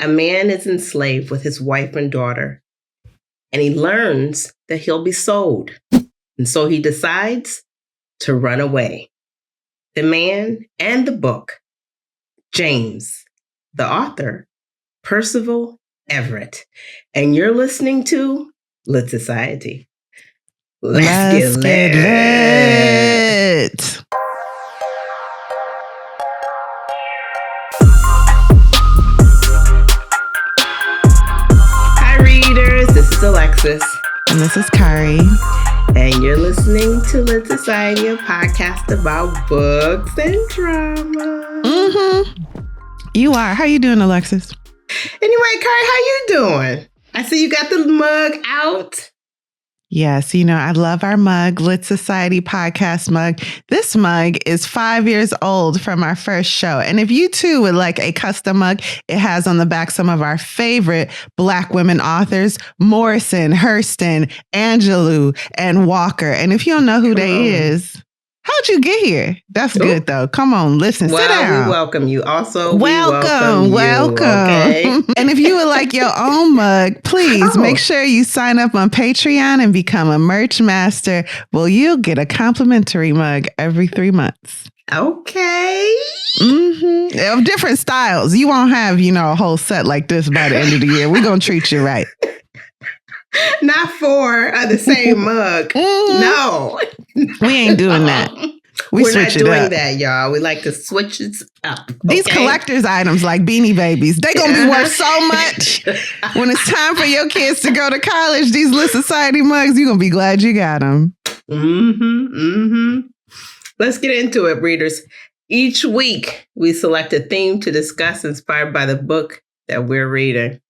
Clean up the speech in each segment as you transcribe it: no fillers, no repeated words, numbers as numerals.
A man is enslaved with his wife and daughter, and he learns that he'll be sold. And so he decides to run away. The man and the book. James, the author, Percival Everett. And you're listening to Lit Society. Let's get lit. Hi, readers. This is Alexis. And this is Kari. And you're listening to Lit Society, a podcast about books and drama. Mm-hmm. You are. How you doing, Alexis? Anyway, Kari, how you doing? I see you got the mug out. Yes, I love our mug, Lit Society podcast mug. This mug is 5 years old from our first show. And if you too would like a custom mug, it has on the back some of our favorite Black women authors, Morrison, Hurston, Angelou, and Walker. And if you don't know who they is, how'd you get here? That's good, though. Come on, listen, sit down. We welcome you. Also, welcome. Okay? And if you would like your own mug, please make sure you sign up on Patreon and become a merch master. Well, you'll get a complimentary mug every 3 months. Okay. Mm-hmm. Of different styles. You won't have, a whole set like this by the end of the year. We're going to treat you right. Not 4 of the same mug. Mm-hmm. No. We ain't doing that. We're not doing that, y'all. We like to switch it up. Okay? These collector's items like Beanie Babies, they going to be worth so much. When it's time for your kids to go to college, these Lit Society mugs, you're going to be glad you got them. Let's get into it, readers. Each week, we select a theme to discuss inspired by the book that we're reading.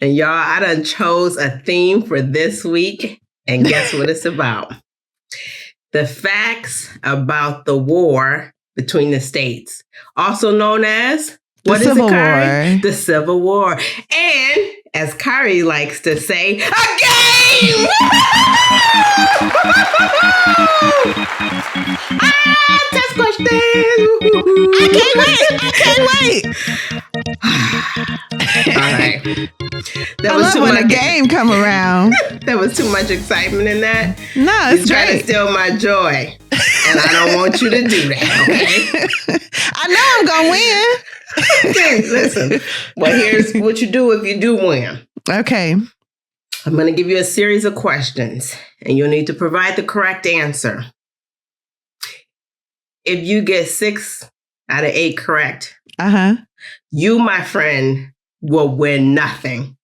And y'all, I done chose a theme for this week. And guess what it's about? The facts about the war between the states, also known as the Civil War. The Civil War. And as Kari likes to say, a game! Test question! I can't wait! All right. I love when a game come around. There was too much excitement in that. No, it's You're trying great. to steal my joy. And I don't want you to do that, okay? I know I'm going to win. Okay, listen. Well, here's what you do if you do win. Okay. I'm going to give you a series of questions, and you'll need to provide the correct answer. If you get 6 out of 8 correct, you, my friend, will win nothing.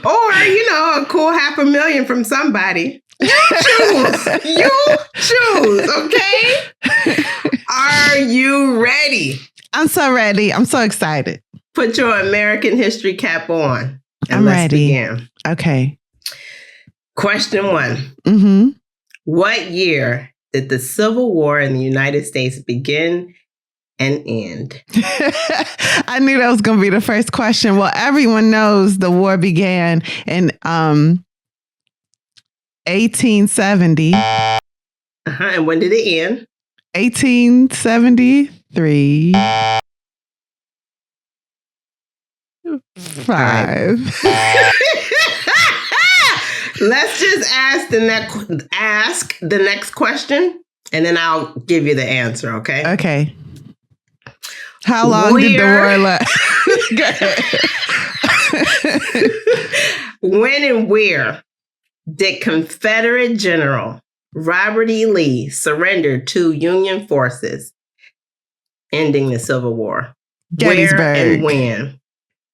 Or, a cool $500,000 from somebody. You choose, okay? Are you ready? I'm so ready. I'm so excited. Put your American history cap on. And I'm let's ready. Begin. Okay. Question 1. Mm-hmm. What year did the Civil War in the United States begin and end? I knew that was going to be the first question. Well, everyone knows the war began in 1870. And when did it end? 1873. 5. Let's just ask the next question, and then I'll give you the answer, okay? Okay. How long did the war last? Go ahead. When and where did Confederate General Robert E. Lee surrender to Union forces, ending the Civil War? Gettysburg. Where and when?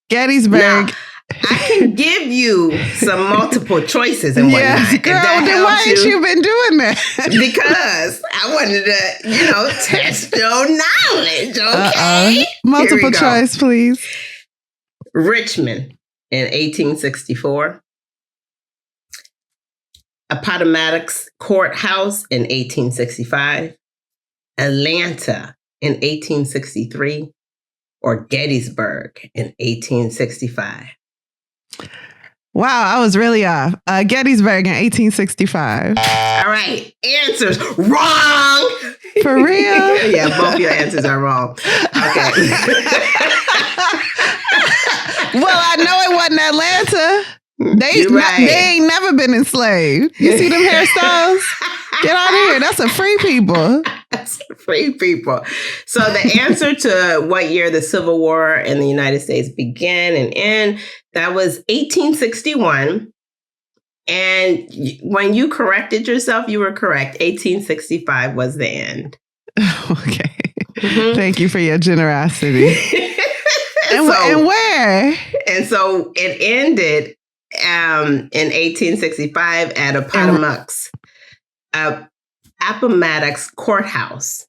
Gettysburg. Now, I can give you some multiple choices and whatnot. Yes, girl, then why ain't you been doing that? Because I wanted to, test your knowledge, okay? Multiple choice, please. Richmond in 1864. Appomattox Courthouse in 1865. Atlanta in 1863. Or Gettysburg in 1865. Wow, I was really off. Gettysburg in 1865. All right, answers wrong. For real? Yeah, both your answers are wrong. Okay. Well, I know it wasn't Atlanta. Right. They ain't never been enslaved. You see them hairstyles? Get out of here. That's a free people. That's free people. So the answer to what year the Civil War in the United States began and ended, that was 1861. And when you corrected yourself, you were correct. 1865 was the end. Okay. Mm-hmm. Thank you for your generosity. And where? And so it ended in 1865 at Appomattox Courthouse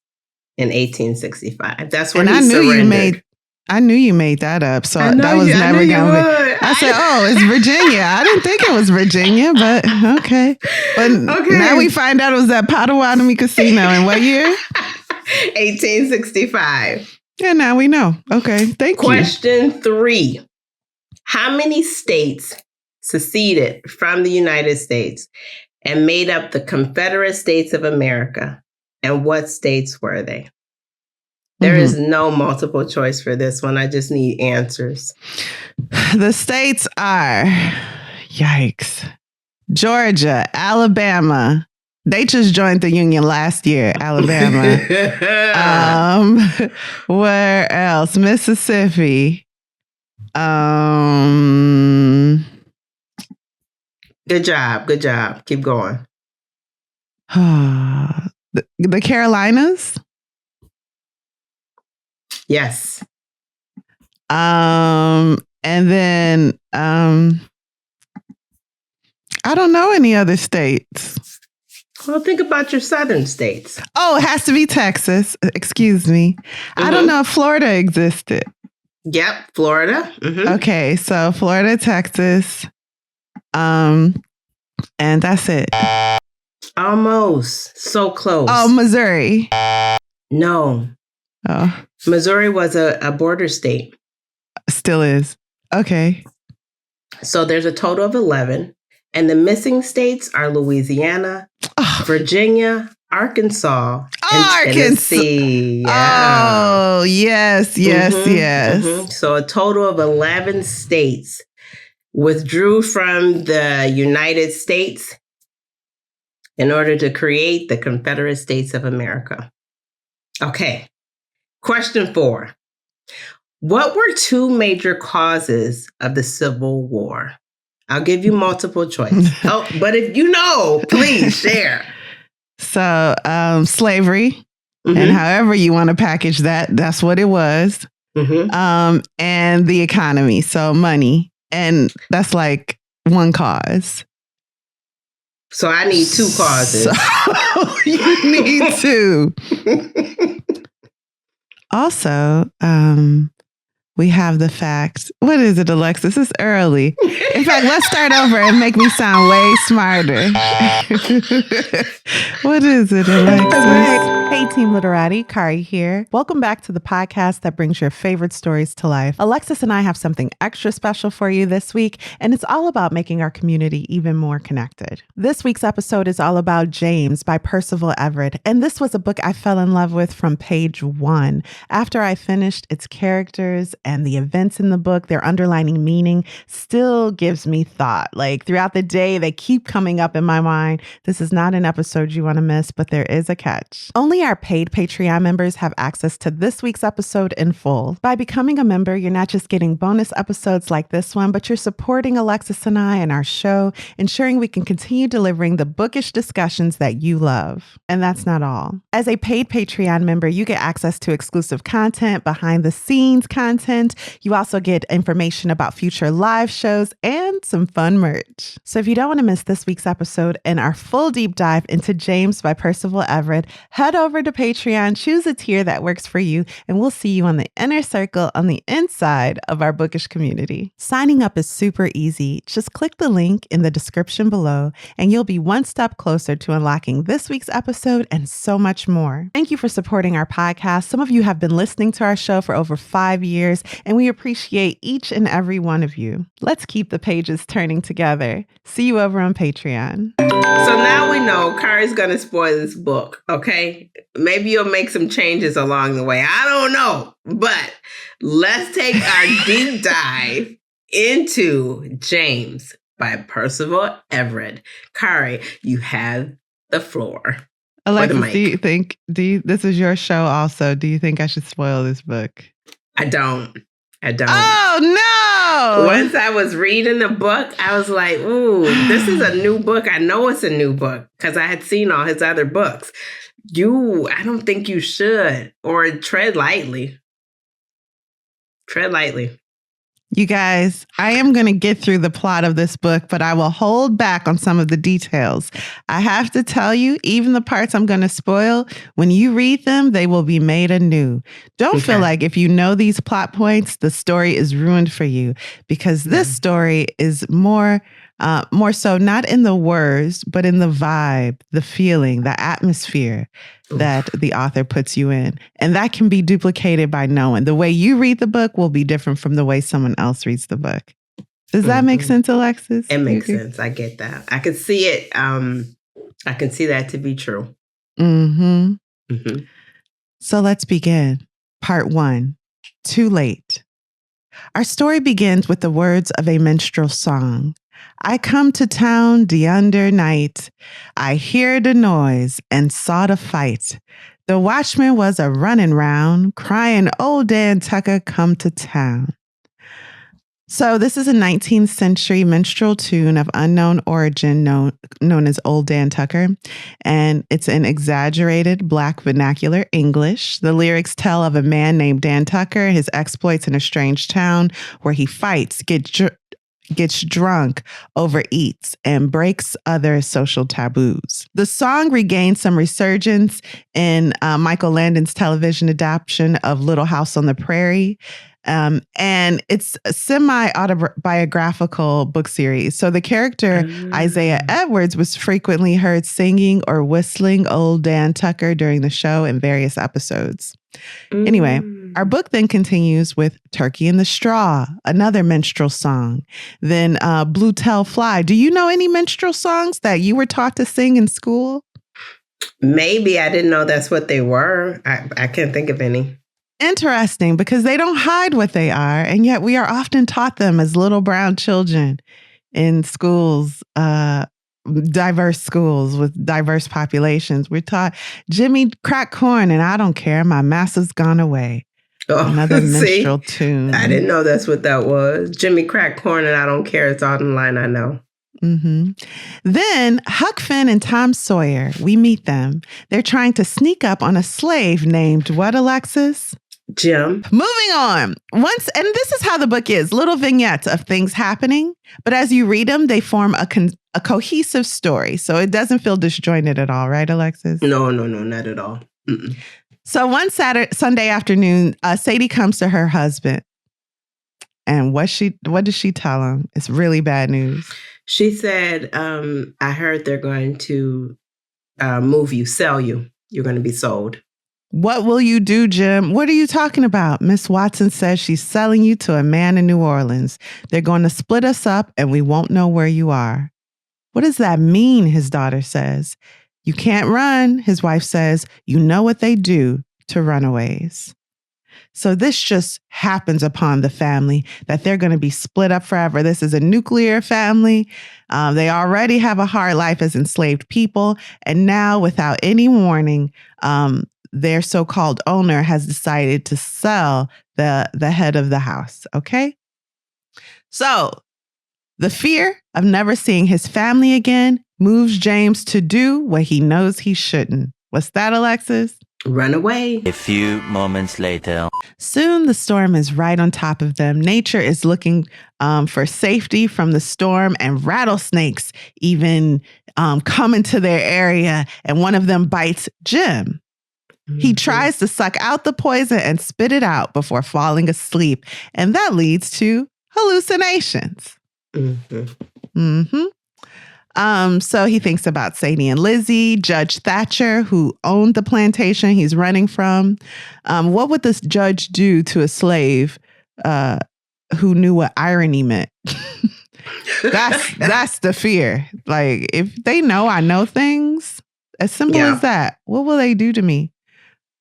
in 1865. That's when he surrendered. I knew you made that up, so that was never going to be. I said, "Oh, it's Virginia." I didn't think it was Virginia, but okay. But now we find out it was at Potawatomi Casino. In what year? 1865. Yeah, now we know. Okay, thank you. Question 3: how many states seceded from the United States and made up the Confederate States of America, and what states were they? There is no multiple choice for this one. I just need answers. The states are, yikes, Georgia, Alabama. They just joined the Union last year, Alabama. Where else? Mississippi. Good job. Keep going. The Carolinas? Yes. And then I don't know any other states. Well, think about your southern states. Oh, it has to be Texas. Excuse me. I don't know if Florida existed. Yep, Florida. Okay, so Florida, Texas, and that's it. Almost. So close. Oh, Missouri. No. Oh. Missouri was a border state. Still is. Okay. So there's a total of 11. And the missing states are Louisiana, Virginia, Arkansas, and Tennessee. Yeah. Oh, yes. So a total of 11 states withdrew from the United States in order to create the Confederate States of America. Okay. Question 4. What were 2 major causes of the Civil War? I'll give you multiple choice. But if you know, please share. So, slavery, and however you want to package that, that's what it was. And the economy, so money. And that's like one cause. So I need 2 causes. So you need 2. Also, we have the facts. What is it, Alexis? It's early. In fact, let's start over and make me sound way smarter. What is it, Alexis? Hey, Team Literati, Kari here. Welcome back to the podcast that brings your favorite stories to life. Alexis and I have something extra special for you this week, and it's all about making our community even more connected. This week's episode is all about James by Percival Everett, and this was a book I fell in love with from page 1. After I finished, its characters and the events in the book, their underlining meaning still gives me thought. Like throughout the day, they keep coming up in my mind. This is not an episode you want to miss, but there is a catch. Only our paid Patreon members have access to this week's episode in full. By becoming a member, you're not just getting bonus episodes like this one, but you're supporting Alexis and I and our show, ensuring we can continue delivering the bookish discussions that you love. And that's not all. As a paid Patreon member, you get access to exclusive content, behind the scenes content. You also get information about future live shows and some fun merch. So if you don't want to miss this week's episode and our full deep dive into James by Percival Everett, head over to Patreon, choose a tier that works for you, and we'll see you on the inner circle on the inside of our bookish community. Signing up is super easy. Just click the link in the description below, and you'll be one step closer to unlocking this week's episode and so much more. Thank you for supporting our podcast. Some of you have been listening to our show for over 5 years, and we appreciate each and every one of you. Let's keep the pages turning together. See you over on Patreon. So now we know Kari's going to spoil this book, okay? Maybe you'll make some changes along the way. I don't know. But let's take our deep dive into James by Percival Everett. Kari, you have the floor. Alexis, this is your show also. Do you think I should spoil this book? I don't. Oh, no. Once I was reading the book, I was like, ooh, this is a new book. I know it's a new book because I had seen all his other books. I don't think you should. Or tread lightly. Tread lightly. You guys, I am going to get through the plot of this book, but I will hold back on some of the details. I have to tell you, even the parts I'm going to spoil, when you read them, they will be made anew. Don't feel like if you know these plot points, the story is ruined for you, because this story is more so not in the words, but in the vibe, the feeling, the atmosphere that the author puts you in. And that can be duplicated by knowing. The way you read the book will be different from the way someone else reads the book. Does that make sense, Alexis? It makes sense. I get that. I can see it. I can see that to be true. So let's begin. Part 1, Too Late. Our story begins with the words of a minstrel song. I come to town the under night. I hear the noise and saw the fight. The watchman was a running round, crying, "Old Dan Tucker come to town." So this is a 19th century minstrel tune of unknown origin known as Old Dan Tucker. And it's in exaggerated Black vernacular English. The lyrics tell of a man named Dan Tucker, his exploits in a strange town where he fights, gets drunk, overeats, and breaks other social taboos. The song regained some resurgence in Michael Landon's television adaptation of Little House on the Prairie. And it's a semi-autobiographical book series. So the character Isaiah Edwards was frequently heard singing or whistling Old Dan Tucker during the show in various episodes. Anyway, our book then continues with Turkey in the Straw, another minstrel song. Then Blue Tail Fly. Do you know any minstrel songs that you were taught to sing in school? Maybe. I didn't know that's what they were. I can't think of any. Interesting, because they don't hide what they are, and yet we are often taught them as little brown children in schools, diverse schools with diverse populations. We're taught Jimmy crack corn and I don't care, my master's gone away. Oh, another minstrel tune. I didn't know that's what that was. Jimmy crack corn and I don't care. It's all in the line I know. Then Huck Finn and Tom Sawyer, we meet them. They're trying to sneak up on a slave named what, Alexis? Jim. Moving on. And this is how the book is, little vignettes of things happening. But as you read them, they form a cohesive story. So it doesn't feel disjointed at all, right, Alexis? No, not at all. So one Sunday afternoon, Sadie comes to her husband. And what does she tell him? It's really bad news. She said, I heard they're going to sell you. You're going to be sold. What will you do, Jim? What are you talking about? Miss Watson says she's selling you to a man in New Orleans. They're going to split us up and we won't know where you are. What does that mean? His daughter says. You can't run, his wife says. You know what they do to runaways. So this just happens upon the family that they're going to be split up forever. This is a nuclear family. They already have a hard life as enslaved people. And now, without any warning, their so-called owner has decided to sell the head of the house. Okay. So the fear of never seeing his family again moves James to do what he knows he shouldn't. What's that, Alexis? Run away. A few moments later. Soon the storm is right on top of them. Nature is looking for safety from the storm, and rattlesnakes even come into their area, and one of them bites Jim. He tries to suck out the poison and spit it out before falling asleep, and that leads to hallucinations. So he thinks about Sadie and Lizzie, Judge Thatcher, who owned the plantation he's running from. What would this judge do to a slave who knew what irony meant? That's the fear. Like, if they know I know things, as simple as that, what will they do to me?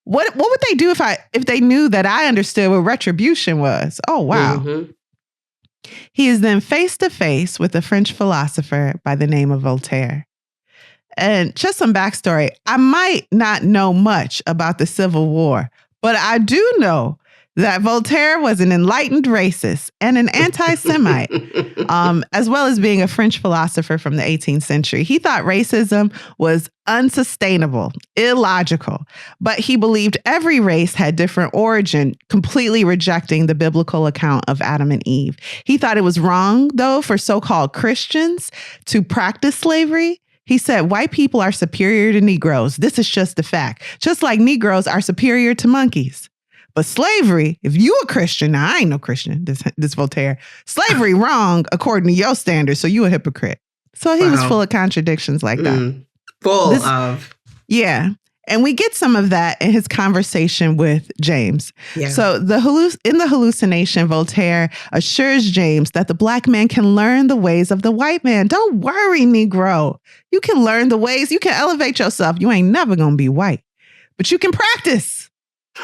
What would they do if they knew that I understood what retribution was? Oh, wow. He is then face to face with a French philosopher by the name of Voltaire. And just some backstory. I might not know much about the Civil War, but I do know that Voltaire was an enlightened racist and an anti-Semite, as well as being a French philosopher from the 18th century. He thought racism was unsustainable, illogical, but he believed every race had different origin, completely rejecting the biblical account of Adam and Eve. He thought it was wrong, though, for so-called Christians to practice slavery. He said white people are superior to Negroes. This is just a fact. Just like Negroes are superior to monkeys. But slavery, if you a Christian, now I ain't no Christian, this Voltaire, slavery wrong according to your standards, so you a hypocrite. So he was full of contradictions like that. Full of. Yeah. And we get some of that in his conversation with James. Yeah. So in the hallucination, Voltaire assures James that the black man can learn the ways of the white man. Don't worry, Negro. You can learn the ways. You can elevate yourself. You ain't never going to be white, but you can practice.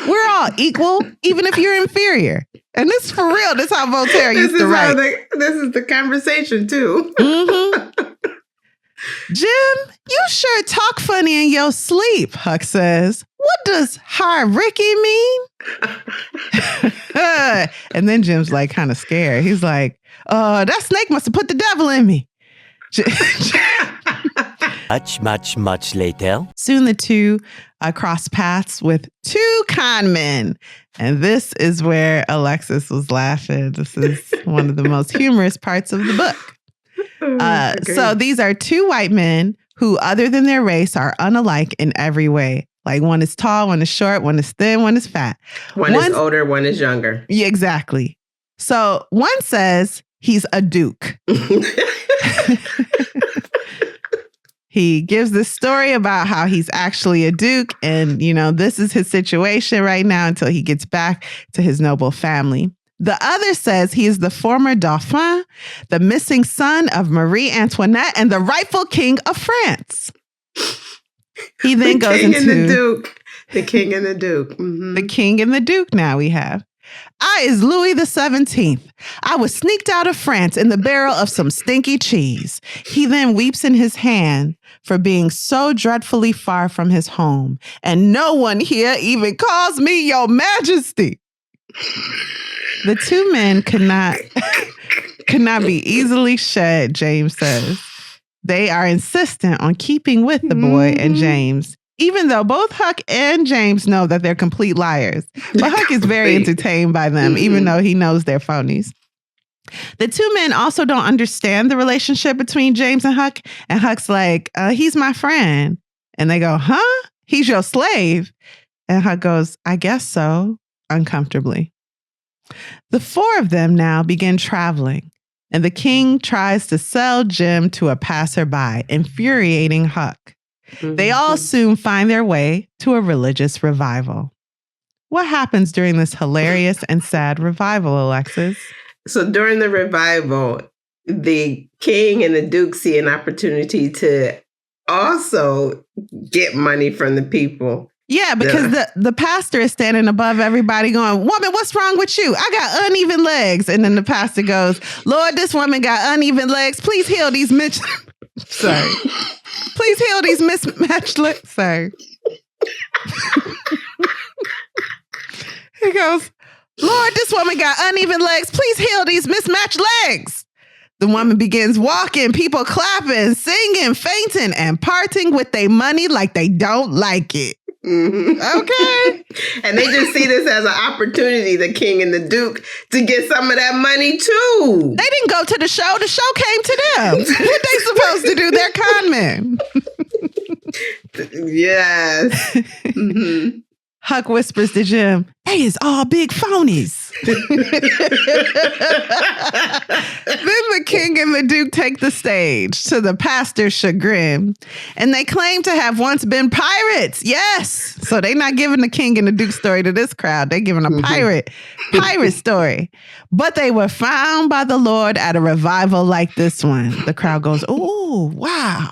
We're all equal, even if you're inferior. And this is for real. This is how Voltaire used to write. This is the conversation, too. Mm-hmm. Jim, you sure talk funny in your sleep, Huck says. What does Ricky mean? And then Jim's like kind of scared. He's like, that snake must have put the devil in me. Much later. Soon the two cross paths with two conmen. And this is where Alexis was laughing. This is one of the most humorous parts of the book. So these are two white men who, other than their race, are unalike in every way. Like one is tall, one is short, one is thin, one is fat. One is older, one is younger. Yeah, exactly. So one says he's a duke. He gives this story about how he's actually a duke. And, this is his situation right now until he gets back to his noble family. The other says he is the former Dauphin, the missing son of Marie Antoinette, and the rightful king of France. He then goes into the king and the duke. Mm-hmm. The king and the duke now we have. I is Louis the 17th. I was sneaked out of France in the barrel of some stinky cheese. He then weeps in his hand for being so dreadfully far from his home. And no one here even calls me your majesty. The two men could not be easily shed, James says. They are insistent on keeping with the boy and James, even though both Huck and James know that they're complete liars. But Huck is very entertained by them, even though he knows they're phonies. The two men also don't understand the relationship between James and Huck. And Huck's like, he's my friend. And they go, huh? He's your slave? And Huck goes, I guess so, uncomfortably. The four of them now begin traveling. And the king tries to sell Jim to a passerby, infuriating Huck. They all soon find their way to a religious revival. What happens during this hilarious and sad revival, Alexis? So during the revival, the king and the duke see an opportunity to also get money from the people. Yeah, because the pastor is standing above everybody going, woman, what's wrong with you? I got uneven legs. And then the pastor goes, Lord, this woman got uneven legs. Please heal these Sorry. Please heal these mismatched legs. Sorry. He goes, Lord, this woman got uneven legs. Please heal these mismatched legs. The woman begins walking, people clapping, singing, fainting, and parting with their money like they don't like it. Mm-hmm. Okay. And they just see this as an opportunity, the king and the duke, to get some of that money too. They didn't go to the show. The show came to them. What they supposed to do? They're conmen. Yes. Mm-hmm. Huck whispers to Jim, they is all big phonies. Then the king and the duke take the stage to the pastor's chagrin. And they claim to have once been pirates. Yes. So they're not giving the king and the duke story to this crowd. They're giving a pirate story. But they were found by the Lord at a revival like this one. The crowd goes, oh, wow.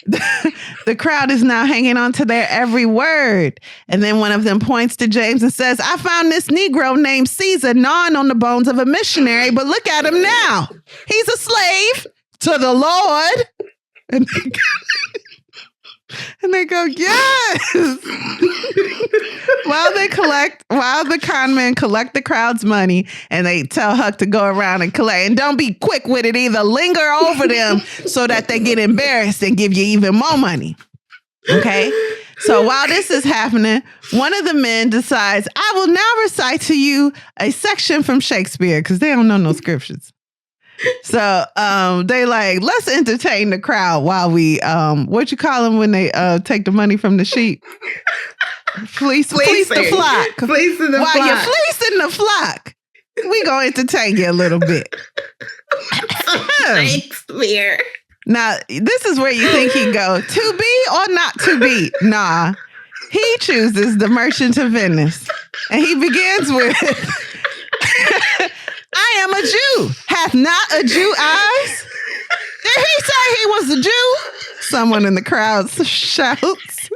The crowd is now hanging on to their every word. And then one of them points to James and says, I found this Negro named Caesar gnawing on the bones of a missionary, but look at him now. He's a slave to the Lord. And they go, yes. While the con men collect the crowd's money and they tell Huck to go around and collect. And don't be quick with it either. Linger over them so that they get embarrassed and give you even more money. Okay? So while this is happening, one of the men decides, I will now recite to you a section from Shakespeare because they don't know no scriptures. So they like, let's entertain the crowd while we, what you call them when they take the money from the sheep? Fleece the flock. While you're fleecing the flock, we gonna entertain you a little bit. Shakespeare. Now, this is where you think he'd go, to be or not to be? Nah, he chooses the Merchant of Venice. And he begins with, I am a Jew. Hath not a Jew eyes? Did he say he was a Jew? Someone in the crowd shouts.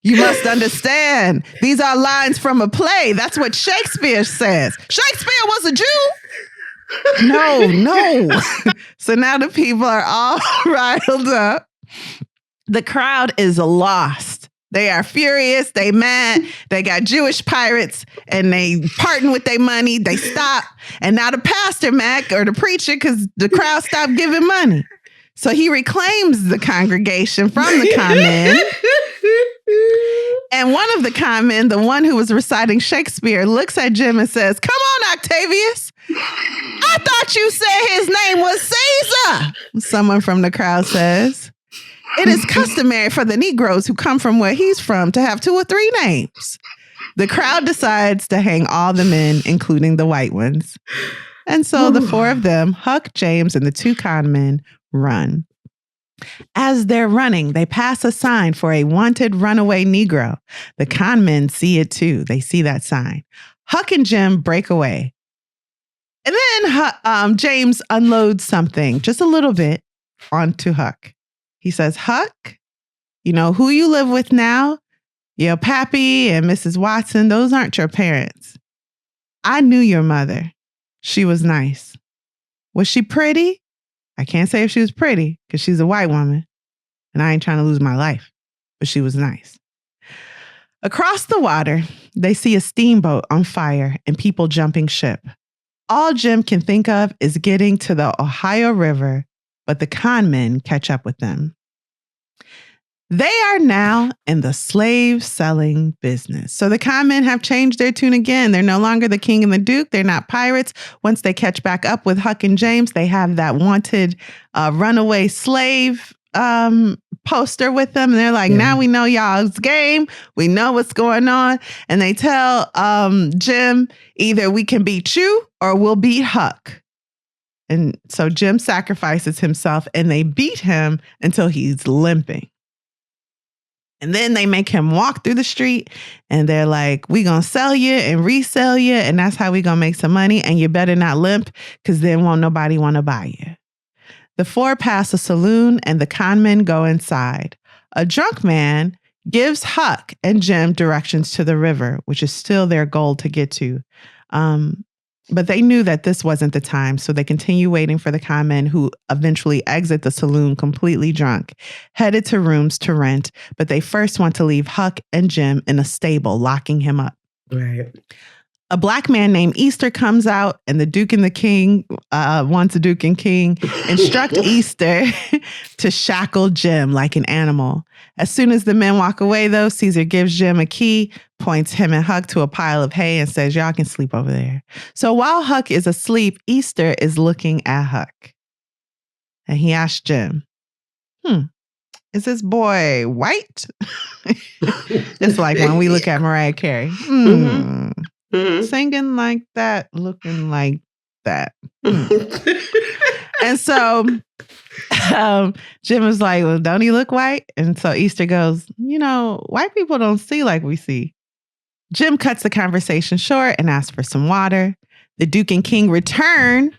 You must understand, these are lines from a play. That's what Shakespeare says. Shakespeare was a Jew? No. So now the people are all riled up. The crowd is lost. They are furious. They mad. They got Jewish pirates and they parting with their money. They stop. And now the pastor, Mac, or the preacher, because the crowd stopped giving money. So he reclaims the congregation from the Conmen. And one of the Conmen, the one who was reciting Shakespeare, looks at Jim and says, come on, Octavius. I thought you said his name was Caesar. Someone from the crowd says. It is customary for the Negroes who come from where he's from to have 2 or 3 names. The crowd decides to hang all the men, including the white ones. And so the 4 of them, Huck, James, and the 2 con men, run. As they're running, they pass a sign for a wanted runaway Negro. The con men see it too. They see that sign. Huck and Jim break away. And then James unloads something, just a little bit, onto Huck. He says, Huck, you know who you live with now? Your pappy and Mrs. Watson, those aren't your parents. I knew your mother. She was nice. Was she pretty? I can't say if she was pretty because she's a white woman and I ain't trying to lose my life, but she was nice. Across the water, they see a steamboat on fire and people jumping ship. All Jim can think of is getting to the Ohio River, but the con men catch up with them. They are now in the slave selling business. So the con men have changed their tune again. They're no longer the king and the duke. They're not pirates. Once they catch back up with Huck and James, they have that wanted runaway slave poster with them. And they're like, now we know y'all's game. We know what's going on. And they tell Jim, either we can beat you or we'll beat Huck. And so Jim sacrifices himself and they beat him until he's limping. And then they make him walk through the street and they're like, we gonna sell you and resell you. And that's how we gonna make some money. And you better not limp because then won't nobody want to buy you. The 4 pass a saloon and the con men go inside. A drunk man gives Huck and Jim directions to the river, which is still their goal to get to. But they knew that this wasn't the time, so they continue waiting for the con men who eventually exit the saloon completely drunk, headed to rooms to rent, but they first want to leave Huck and Jim in a stable, locking him up. Right. A black man named Easter comes out, and the Duke and the King, wants a Duke and King, instruct Easter to shackle Jim like an animal. As soon as the men walk away, though, Caesar gives Jim a key, points him and Huck to a pile of hay, and says, y'all can sleep over there. So while Huck is asleep, Easter is looking at Huck. And he asks Jim, is this boy white? It's like when we look at Mariah Carey. Singing like that, looking like that. And so Jim was like, well, don't he look white? And so Easter goes, white people don't see like we see. Jim cuts the conversation short and asks for some water. The Duke and King return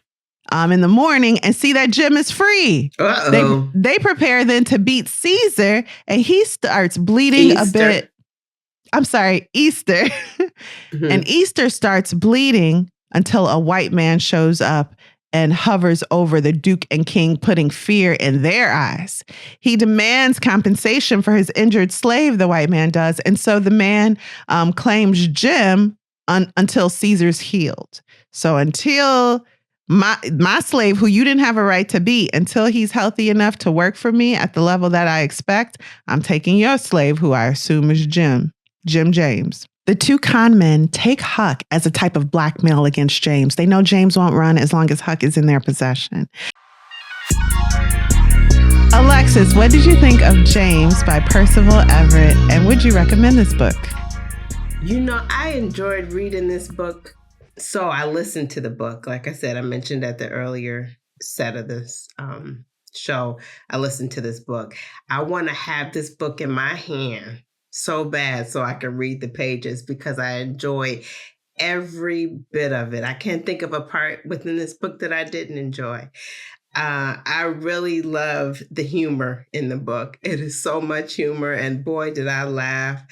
in the morning and see that Jim is free. Uh-oh. They prepare then to beat Caesar, and he starts bleeding a bit. I'm sorry, Easter. And Easter starts bleeding until a white man shows up and hovers over the Duke and King, putting fear in their eyes. He demands compensation for his injured slave, the white man does. And so the man claims Jim until Caesar's healed. So until my slave, who you didn't have a right to beat, until he's healthy enough to work for me at the level that I expect, I'm taking your slave, who I assume is Jim James. The two con men take Huck as a type of blackmail against James. They know James won't run as long as Huck is in their possession. Alexis, what did you think of James by Percival Everett, and would you recommend this book? I enjoyed reading this book, so I listened to the book. Like I said, I mentioned at the earlier set of this show, I listened to this book. I want to have this book in my hand so bad so I can read the pages because I enjoy every bit of it. I can't think of a part within this book that I didn't enjoy. I really love the humor in the book. It is so much humor, and boy, did I laugh.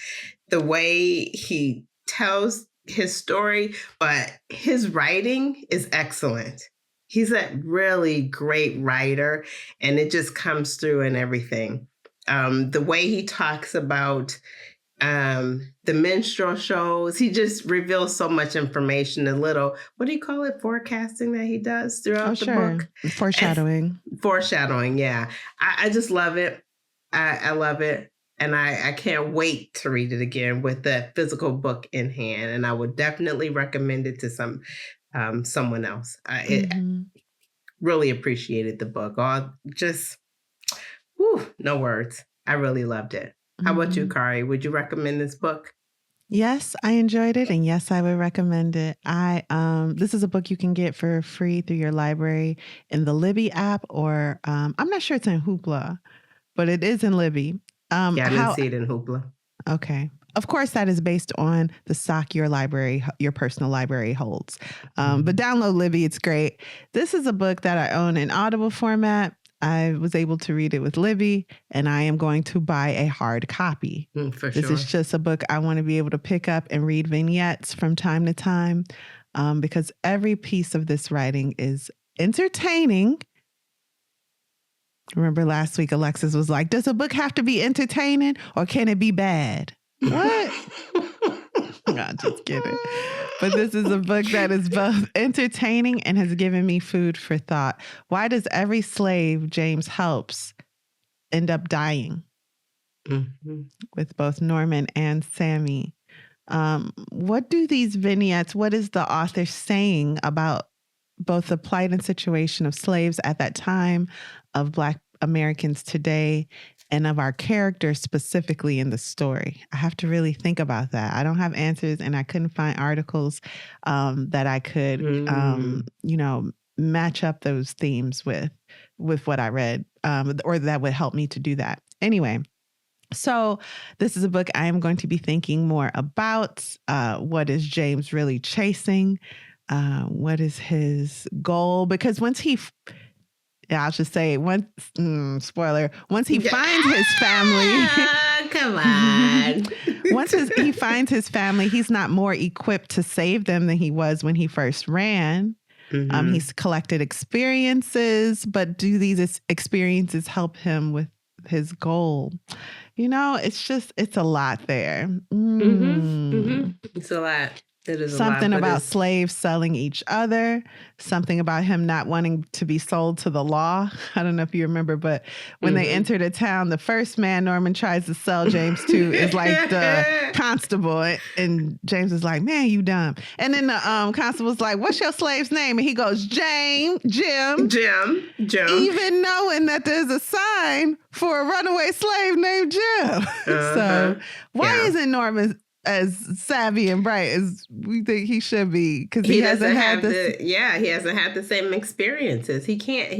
The way he tells his story, but his writing is excellent. He's a really great writer, and it just comes through in everything. The way he talks about the minstrel shows, he just reveals so much information. A little, what do you call it? Forecasting that he does throughout the book. Foreshadowing. Foreshadowing, yeah. I just love it. I love it. And I can't wait to read it again with the physical book in hand. And I would definitely recommend it to someone else. Really appreciated the book. No words. I really loved it. How about you, Kari? Would you recommend this book? Yes, I enjoyed it, and yes, I would recommend it. This is a book you can get for free through your library in the Libby app, or I'm not sure it's in Hoopla, but it is in Libby. I didn't see it in Hoopla. Okay. Of course, that is based on the stock your personal library holds. But download Libby, it's great. This is a book that I own in Audible format. I was able to read it with Libby, and I am going to buy a hard copy. This is just a book I want to be able to pick up and read vignettes from time to time, because every piece of this writing is entertaining. Remember last week, Alexis was like, does a book have to be entertaining or can it be bad? What? I'm just kidding. But this is a book that is both entertaining and has given me food for thought. Why does every slave James helps end up dying? With both Norman and Sammy? What do these vignettes, what is the author saying about both the plight and situation of slaves at that time, of Black Americans today, and of our characters specifically in the story? I have to really think about that. I don't have answers, and I couldn't find articles that I could, match up those themes with what I read, or that would help me to do that. Anyway, so this is a book I am going to be thinking more about. What is James really chasing? What is his goal? Because I'll just say spoiler. Once he finds his family, come on. He finds his family, he's not more equipped to save them than he was when he first ran. He's collected experiences, but do these experiences help him with his goal? It's a lot there. It's a lot. It is something about slaves selling each other, something about him not wanting to be sold to the law. I don't know if you remember, but when they enter the town, the first man Norman tries to sell James to is like the constable. And James is like, man, you dumb. And then the constable's like, what's your slave's name? And he goes, Jim. Even knowing that there's a sign for a runaway slave named Jim. So why isn't Norman as savvy and bright as we think he should be? Because he hasn't had he hasn't had the same experiences. He can't.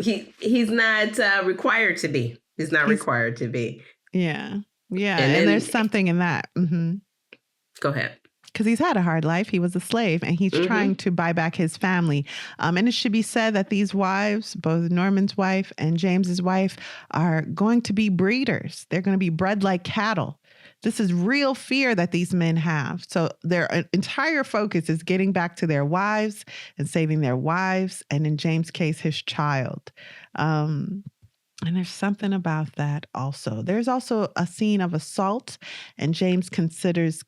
He's not required to be. He's not required to be. Yeah. And there's something in that. Go ahead. because he's had a hard life. He was a slave, and he's trying to buy back his family. And it should be said that these wives, both Norman's wife and James's wife, are going to be breeders. They're going to be bred like cattle. This is real fear that these men have. So their entire focus is getting back to their wives and saving their wives, and in James' case, his child. And there's something about that also. There's also a scene of assault, and James considers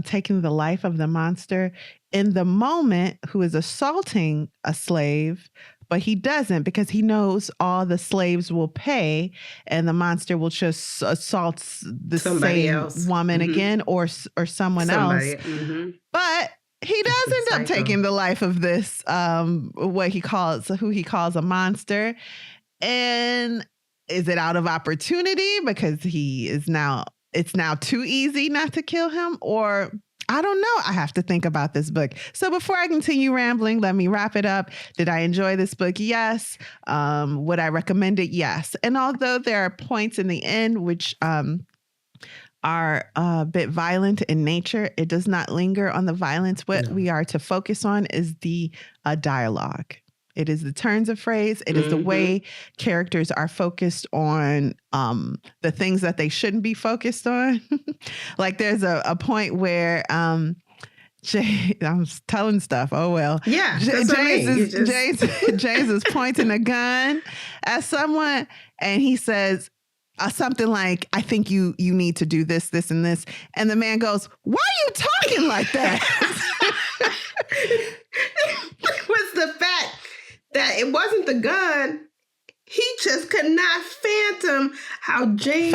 taking the life of the monster in the moment who is assaulting a slave, but he doesn't because he knows all the slaves will pay and the monster will just assault the same woman again or someone else. But he does end up taking the life of this, who he calls a monster. And is it out of opportunity because it's now too easy not to kill him? Or I don't know. I have to think about this book. So before I continue rambling, let me wrap it up. Did I enjoy this book? Yes. Would I recommend it? Yes. And although there are points in the end which are a bit violent in nature, it does not linger on the violence. What we are to focus on is the dialogue. It is the turns of phrase. It is the way characters are focused on the things that they shouldn't be focused on. Like there's a point where I'm telling stuff. Oh, well. Yeah. James is pointing a gun at someone and he says something like, I think you need to do this, this, and this. And the man goes, why are you talking like that? Was the fact that it wasn't the gun. He just could not fathom how James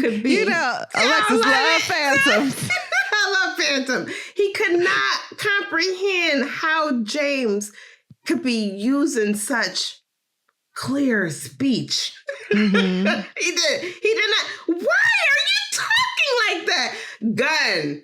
could be. Alexis loves phantoms. I love phantom. He could not comprehend how James could be using such clear speech. He did not. Why are you talking like that? Gun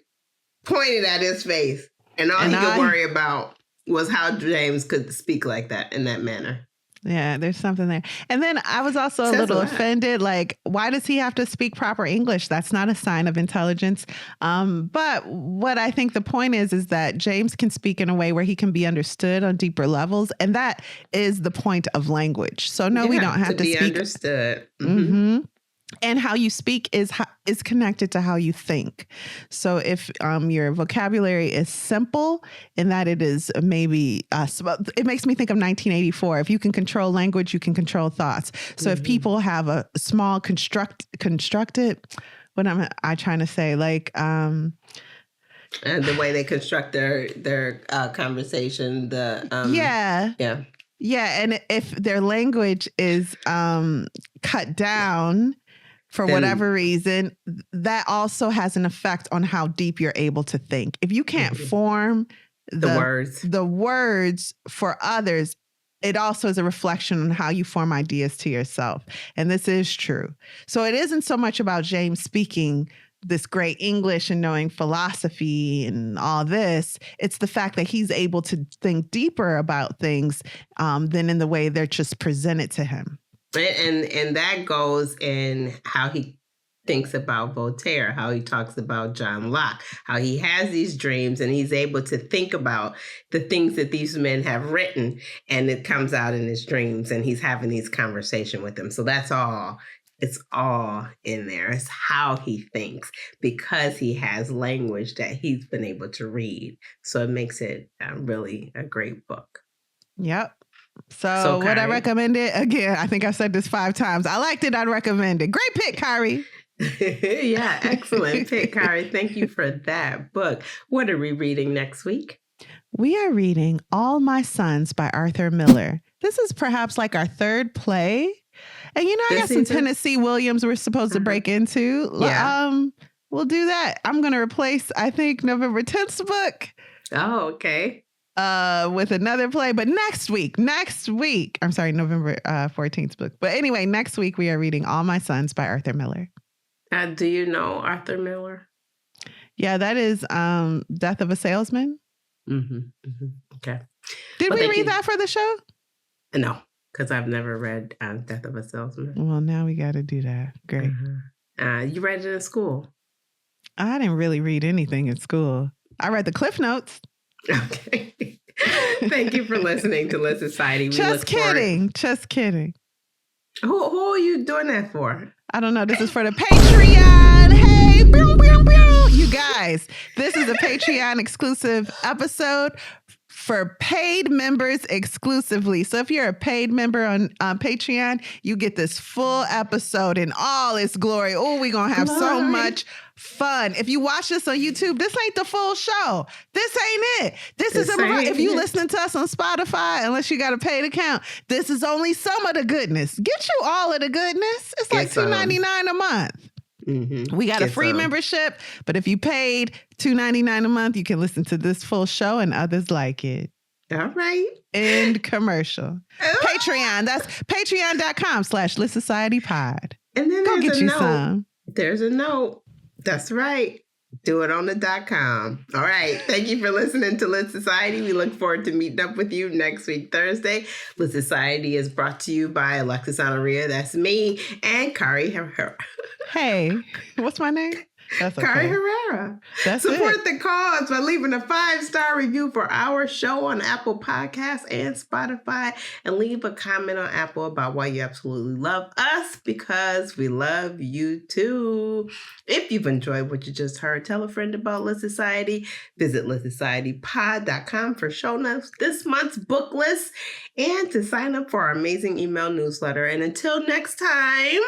pointed at his face. And all he could worry about was how James could speak like that in that manner. Yeah, there's something there. And then I was also a little offended. Like, why does he have to speak proper English? That's not a sign of intelligence. But what I think the point is that James can speak in a way where he can be understood on deeper levels. And that is the point of language. So no, we don't have to be speak. Understood. And how you speak is connected to how you think. So if your vocabulary is simple in that it is maybe, it makes me think of 1984. If you can control language, you can control thoughts. So if people have a small constructed, what am I trying to say? Like, and the way they construct their conversation, Yeah. And if their language is cut down for whatever reason, that also has an effect on how deep you're able to think. If you can't form the words for others, it also is a reflection on how you form ideas to yourself. And this is true. So it isn't so much about James speaking this great English and knowing philosophy and all this. It's the fact that he's able to think deeper about things than in the way they're just presented to him. And that goes in how he thinks about Voltaire, how he talks about John Locke, how he has these dreams and he's able to think about the things that these men have written, and it comes out in his dreams and he's having these conversations with them. So that's all. It's all in there. It's how he thinks because he has language that he's been able to read. So it makes it really a great book. Yep. So would I recommend it? Again, I think I've said this 5 times. I liked it. I'd recommend it. Great pick, Kari. Yeah, excellent pick, Kari. Thank you for that book. What are we reading next week? We are reading All My Sons by Arthur Miller. This is perhaps like our 3rd play. And I got some Tennessee Williams we're supposed to break into. Yeah. We'll do that. I'm going to replace, I think, November 10th's book. Oh, okay. With another play, but next week, I'm sorry, November 14th book. But anyway, next week we are reading All My Sons by Arthur Miller. Do you know Arthur Miller? Yeah, that is Death of a Salesman. Okay. Did we read that for the show? No, because I've never read Death of a Salesman. Well, now we got to do that. Great. You read it in school? I didn't really read anything in school. I read the Cliff Notes. Okay. Thank you for listening to Lit Society. Just kidding. Who are you doing that for? I don't know. This is for the Patreon. Hey, boom, boom, boom. You guys, this is a Patreon exclusive episode for paid members exclusively. So if you're a paid member on Patreon, you get this full episode in all its glory. Oh, we're going to have so much fun. If you watch this on YouTube, this ain't the full show. This ain't it. This is if you listening to us on Spotify, unless you got a paid account, this is only some of the goodness. Get you all of the goodness. It's like $2.99 a month. Mm-hmm. We got a free membership, but if you paid $2.99 a month, you can listen to this full show and others like it. All right. End commercial. Patreon. That's patreon.com/Lit Society Pod. And then go get you some. There's a note. That's right. Do it on the .com. All right. Thank you for listening to Lit Society. We look forward to meeting up with you next week, Thursday. Lit Society is brought to you by Alexis Honoria. That's me. And Kari Herrera. Hey, what's my name? That's okay. Kari Herrera. Support the cause by leaving a 5-star review for our show on Apple Podcasts and Spotify, and leave a comment on Apple about why you absolutely love us, because we love you too. If you've enjoyed what you just heard, tell a friend about Lit Society. Visit litsocietypod.com for show notes, this month's book list, and to sign up for our amazing email newsletter. And until next time,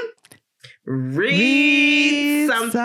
read something.